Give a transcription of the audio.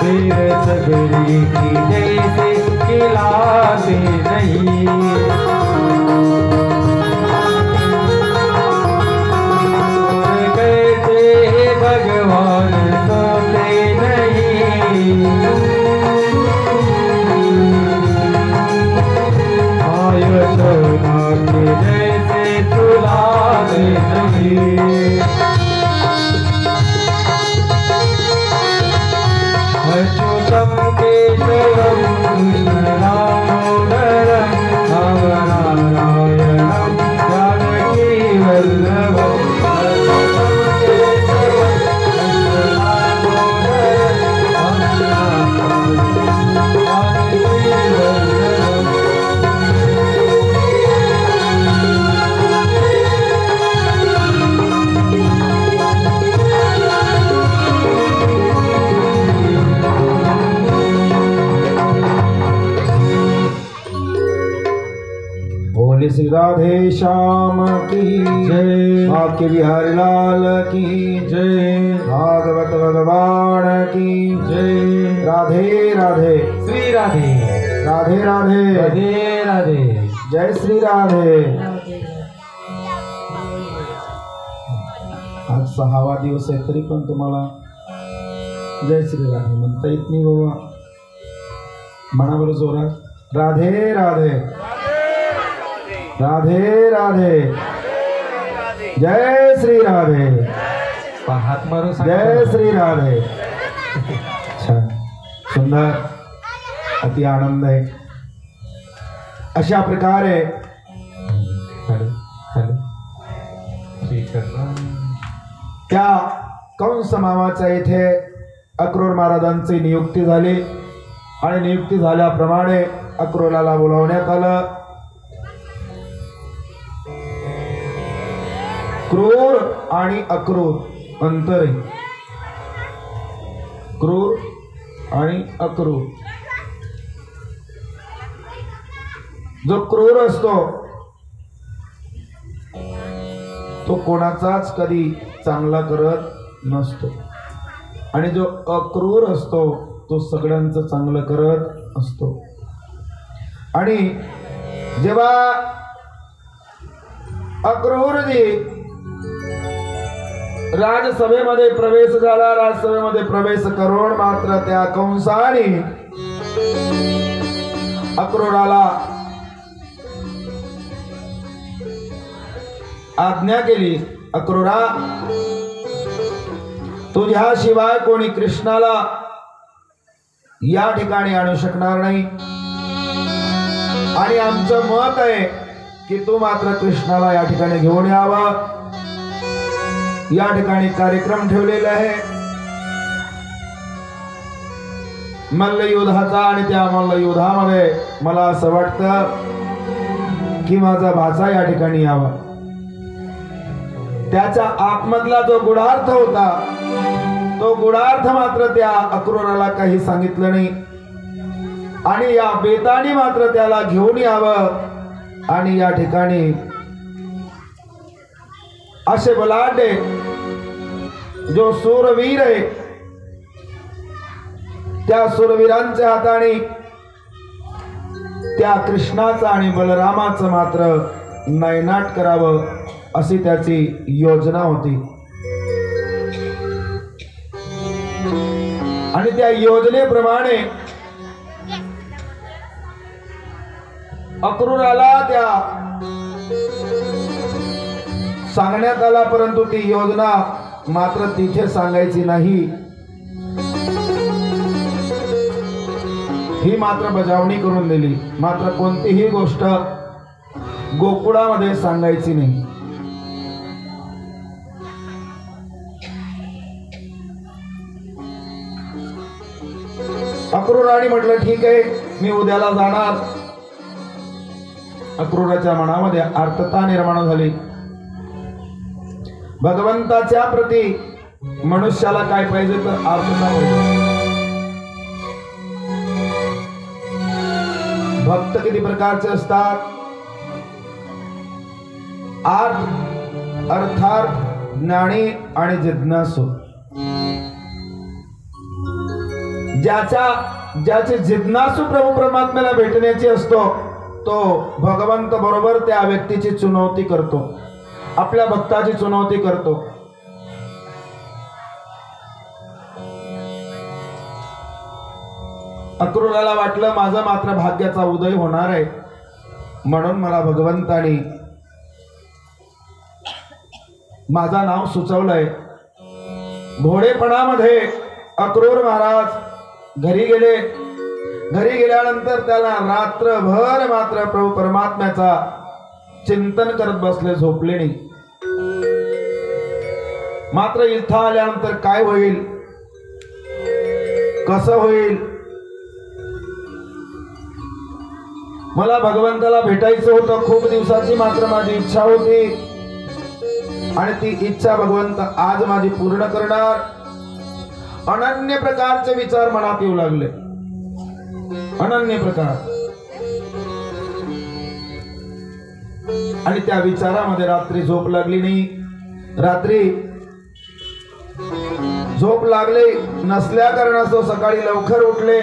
फिर सबरी की जैसे खिलाते नहीं, कैसे भगवान सोते नहीं। आयो सोना के जैसे तुलाते नहीं। अच्युतम केशवम कृष्ण दामोदरम नारायणम जानकी वल्लभम। श्री राधे श्याम की जय, भाग्य बिहारी लाल की जय, भागवत भगवान की जय। राधे राधे श्री राधे, राधे राधे राधे राधे, जय श्री राधे। आज 6वा दिवस आहे तरी पण तुम्हाला जय श्री राधे म्हणता येत नाही बाबा, म्हणा बरं जोरात। राधे राधे राधे राधे, जय श्री राधे, हात मारून जय श्री राधे। छान सुंदर, अति आनंद आहे। अशा प्रकारे त्या कंस मामाच्या इथे अक्रूर महाराजांची नियुक्ती झाली आणि नियुक्ती झाल्याप्रमाणे अक्रूराला बोलावण्यात आलं। क्रूर आणि अक्रूर अंतर आहे, क्रूर आणि अक्रूर। जो क्रूर असतो तो कोणाचाच कधी चांगला करत नसतो आणि जो अक्रूर असतो तो सगळ्यांचं चांगलं करत असतो। आणि जेव्हा अक्रूरजी राजसभेमध्ये प्रवेश झाला, राजसभेमध्ये प्रवेश करून मात्र त्या कंसाने अक्रूराला आज्ञा केली, अक्रूरा तुझ्याशिवाय कोणी कृष्णाला या ठिकाणी आणू शकणार नाही आणि आमचं मत आहे की तू मात्र कृष्णाला या ठिकाणी घेऊन यावं। या ठिकाणी कार्यक्रम ठेवलेला आहे मल्लयुद्धाचा आणि त्या मल्लयुद्धामध्ये मला असं वाटतं की माझा भाचा या ठिकाणी यावा। त्याचा आतमधला जो गुढार्थ होता तो गुढार्थ मात्र त्या अक्रूराला काही सांगितलं नाही आणि या बेताने मात्र त्याला घेऊन यावं आणि या ठिकाणी असे बलाढ्य जो सूरवीर आहे त्या सूरवीरांच्या हाताने त्या कृष्णाचा आणि बलरामाचं मात्र नायनाट करावं अशी त्याची योजना होती आणि त्या योजनेप्रमाणे अक्रूराला त्या सांगण्यात आला, परंतु ती योजना मात्र तिथे सांगायची नाही ही मात्र बजावणी करून दिली। मात्र कोणतीही गोष्ट गोकुळामध्ये सांगायची नाही। अक्रूराने म्हटलं ठीक आहे मी उद्याला जाणार। अक्रूराच्या मनामध्ये आर्तता निर्माण झाली। भगवंताच्या प्रती मनुष्याला काय पाहिजे तर आर्तता पाहिजे। भक्त किती प्रकारचे असतात? आर्त अर्थात ज्ञानी आणि जिज्ञासू. ज्याचे जिज्ञासू प्रभू परमात्म्याला भेटण्याची असतो तो भगवंत बरोबर त्या व्यक्तीची चुनवती करतो, आपल्या भक्ताची चुनवती करतो. अक्रूराला वाटलं माझा मात्र भाग्याचा उदय होणार आहे, म्हणून मला भगवंतानी माझा नाव सुचवलंय. भोळेपणामध्ये अक्रूर महाराज घरी गेले. घरी गेल्यानंतर त्याला रात्रभर मात्र प्रभू परमात्म्याचा चिंतन करत बसले, झोपले नाही. मात्र इथं आल्यानंतर काय होईल, कसं होईल, मला भगवंताला भेटायचं होतं. खूप दिवसाची मात्र माझी इच्छा होती आणि ती इच्छा भगवंत आज माझी पूर्ण करणार. अनन्य प्रकारचे विचार मनात येऊ लागले, अनन्य प्रकार. आणि त्या विचारामध्ये रात्री झोप लागली नाही. रात्री झोप लागले नसल्या कारणास्तव सकाळी लवकर उठले.